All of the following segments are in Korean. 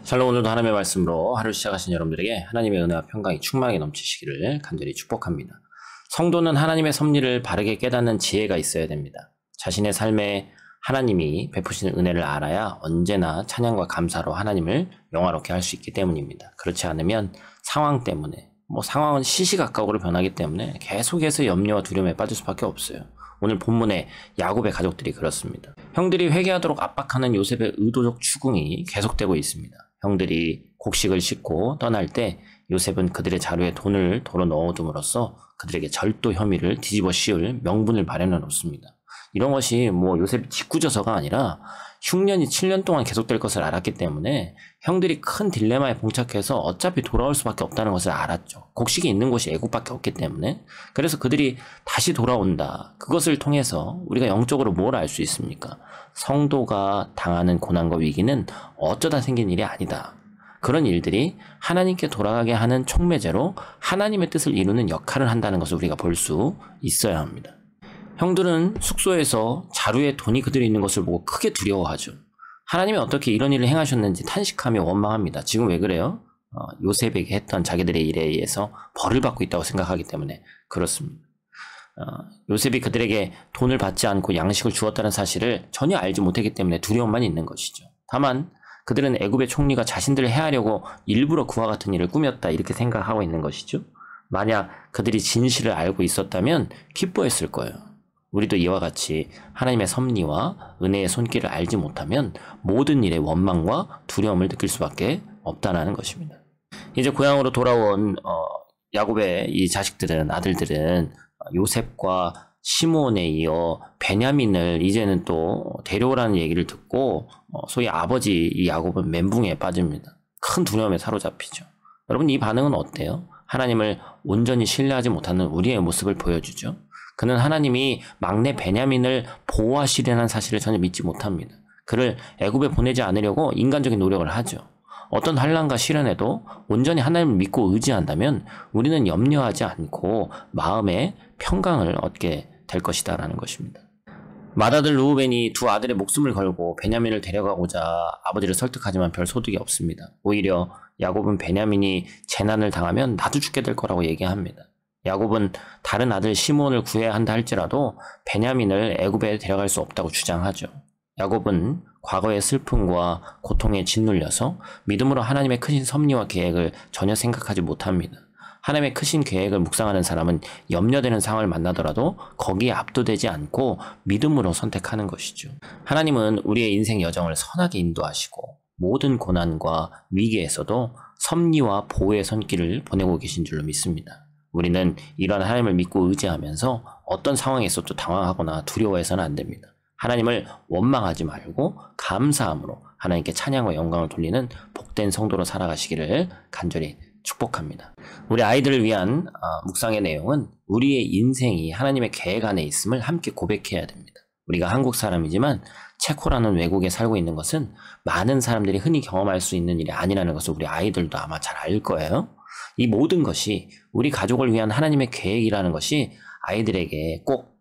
샬롬. 오늘도 하나님의 말씀으로 하루 시작하신 여러분들에게 하나님의 은혜와 평강이 충만하게 넘치시기를 간절히 축복합니다. 성도는 하나님의 섭리를 바르게 깨닫는 지혜가 있어야 됩니다. 자신의 삶에 하나님이 베푸시는 은혜를 알아야 언제나 찬양과 감사로 하나님을 영화롭게 할 수 있기 때문입니다. 그렇지 않으면 상황 때문에, 상황은 시시각각으로 변하기 때문에 계속해서 염려와 두려움에 빠질 수밖에 없어요. 오늘 본문의 야곱의 가족들이 그렇습니다. 형들이 회개하도록 압박하는 요셉의 의도적 추궁이 계속되고 있습니다. 형들이 곡식을 싣고 떠날 때 요셉은 그들의 자루에 돈을 도로 넣어둠으로써 그들에게 절도 혐의를 뒤집어 씌울 명분을 마련해 놓습니다. 이런 것이 요셉이 짓궂어서가 아니라 흉년이 7년 동안 계속될 것을 알았기 때문에 형들이 큰 딜레마에 봉착해서 어차피 돌아올 수밖에 없다는 것을 알았죠. 곡식이 있는 곳이 애국밖에 없기 때문에. 그래서 그들이 다시 돌아온다. 그것을 통해서 우리가 영적으로 뭘 알 수 있습니까? 성도가 당하는 고난과 위기는 어쩌다 생긴 일이 아니다. 그런 일들이 하나님께 돌아가게 하는 촉매제로 하나님의 뜻을 이루는 역할을 한다는 것을 우리가 볼 수 있어야 합니다. 형들은 숙소에서 자루에 돈이 그대로 있는 것을 보고 크게 두려워하죠. 하나님이 어떻게 이런 일을 행하셨는지 탄식하며 원망합니다. 지금 왜 그래요? 요셉에게 했던 자기들의 일에 의해서 벌을 받고 있다고 생각하기 때문에 그렇습니다. 요셉이 그들에게 돈을 받지 않고 양식을 주었다는 사실을 전혀 알지 못했기 때문에 두려움만 있는 것이죠. 다만 그들은 애굽의 총리가 자신들을 해하려고 일부러 그와 같은 일을 꾸몄다 이렇게 생각하고 있는 것이죠. 만약 그들이 진실을 알고 있었다면 기뻐했을 거예요. 우리도 이와 같이 하나님의 섭리와 은혜의 손길을 알지 못하면 모든 일에 원망과 두려움을 느낄 수밖에 없다는 것입니다. 이제 고향으로 돌아온 야곱의 이 자식들은, 아들들은 요셉과 시므온에 이어 베냐민을 이제는 또 데려오라는 얘기를 듣고 소위 아버지 이 야곱은 멘붕에 빠집니다. 큰 두려움에 사로잡히죠. 여러분, 이 반응은 어때요? 하나님을 온전히 신뢰하지 못하는 우리의 모습을 보여주죠. 그는 하나님이 막내 베냐민을 보호하시려는 사실을 전혀 믿지 못합니다. 그를 애굽에 보내지 않으려고 인간적인 노력을 하죠. 어떤 환난과 시련에도 온전히 하나님을 믿고 의지한다면 우리는 염려하지 않고 마음의 평강을 얻게 될 것이다 라는 것입니다. 맏아들 루우벤이 두 아들의 목숨을 걸고 베냐민을 데려가고자 아버지를 설득하지만 별 소득이 없습니다. 오히려 야곱은 베냐민이 재난을 당하면 나도 죽게 될 거라고 얘기합니다. 야곱은 다른 아들 시므온을 구해야 한다 할지라도 베냐민을 애굽에 데려갈 수 없다고 주장하죠. 야곱은 과거의 슬픔과 고통에 짓눌려서 믿음으로 하나님의 크신 섭리와 계획을 전혀 생각하지 못합니다. 하나님의 크신 계획을 묵상하는 사람은 염려되는 상황을 만나더라도 거기에 압도되지 않고 믿음으로 선택하는 것이죠. 하나님은 우리의 인생 여정을 선하게 인도하시고 모든 고난과 위기에서도 섭리와 보호의 손길을 보내고 계신 줄로 믿습니다. 우리는 이런 하나님을 믿고 의지하면서 어떤 상황에서도 당황하거나 두려워해서는 안 됩니다. 하나님을 원망하지 말고 감사함으로 하나님께 찬양과 영광을 돌리는 복된 성도로 살아가시기를 간절히 축복합니다. 우리 아이들을 위한 묵상의 내용은 우리의 인생이 하나님의 계획 안에 있음을 함께 고백해야 됩니다. 우리가 한국 사람이지만 체코라는 외국에 살고 있는 것은 많은 사람들이 흔히 경험할 수 있는 일이 아니라는 것을 우리 아이들도 아마 잘 알 거예요. 이 모든 것이 우리 가족을 위한 하나님의 계획이라는 것이 아이들에게 꼭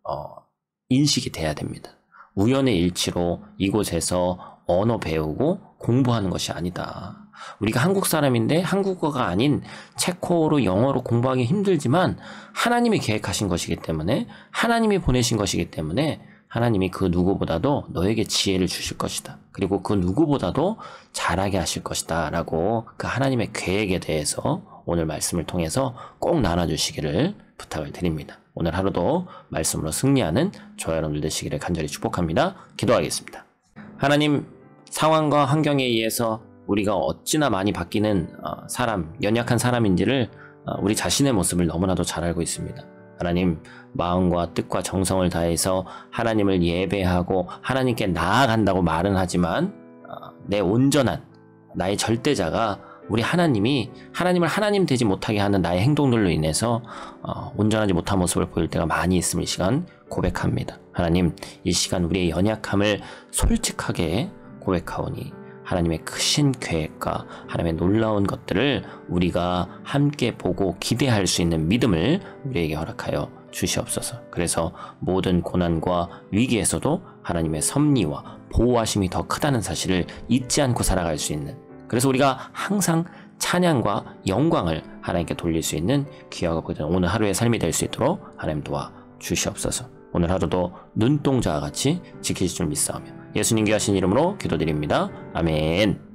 인식이 돼야 됩니다. 우연의 일치로 이곳에서 언어 배우고 공부하는 것이 아니다. 우리가 한국 사람인데 한국어가 아닌 체코어로 영어로 공부하기 힘들지만 하나님이 계획하신 것이기 때문에, 하나님이 보내신 것이기 때문에 하나님이 그 누구보다도 너에게 지혜를 주실 것이다. 그리고 그 누구보다도 잘하게 하실 것이다 라고 그 하나님의 계획에 대해서 오늘 말씀을 통해서 꼭 나눠주시기를 부탁을 드립니다. 오늘 하루도 말씀으로 승리하는 저와 여러분들 되시기를 간절히 축복합니다. 기도하겠습니다. 하나님, 상황과 환경에 의해서 우리가 어찌나 많이 바뀌는 연약한 사람인지를 우리 자신의 모습을 너무나도 잘 알고 있습니다. 하나님, 마음과 뜻과 정성을 다해서 하나님을 예배하고 하나님께 나아간다고 말은 하지만 내 온전한 나의 절대자가 우리 하나님을 하나님 되지 못하게 하는 나의 행동들로 인해서 온전하지 못한 모습을 보일 때가 많이 있음을 이 시간 고백합니다. 하나님, 이 시간 우리의 연약함을 솔직하게 고백하오니 하나님의 크신 계획과 하나님의 놀라운 것들을 우리가 함께 보고 기대할 수 있는 믿음을 우리에게 허락하여 주시옵소서. 그래서 모든 고난과 위기에서도 하나님의 섭리와 보호하심이 더 크다는 사실을 잊지 않고 살아갈 수 있는 그래서 우리가 항상 찬양과 영광을 하나님께 돌릴 수 있는 귀하고 복된 오늘 하루의 삶이 될 수 있도록 하나님 도와 주시옵소서. 오늘 하루도 눈동자와 같이 지키실 줄 믿사오며 예수님 귀하신 이름으로 기도드립니다. 아멘.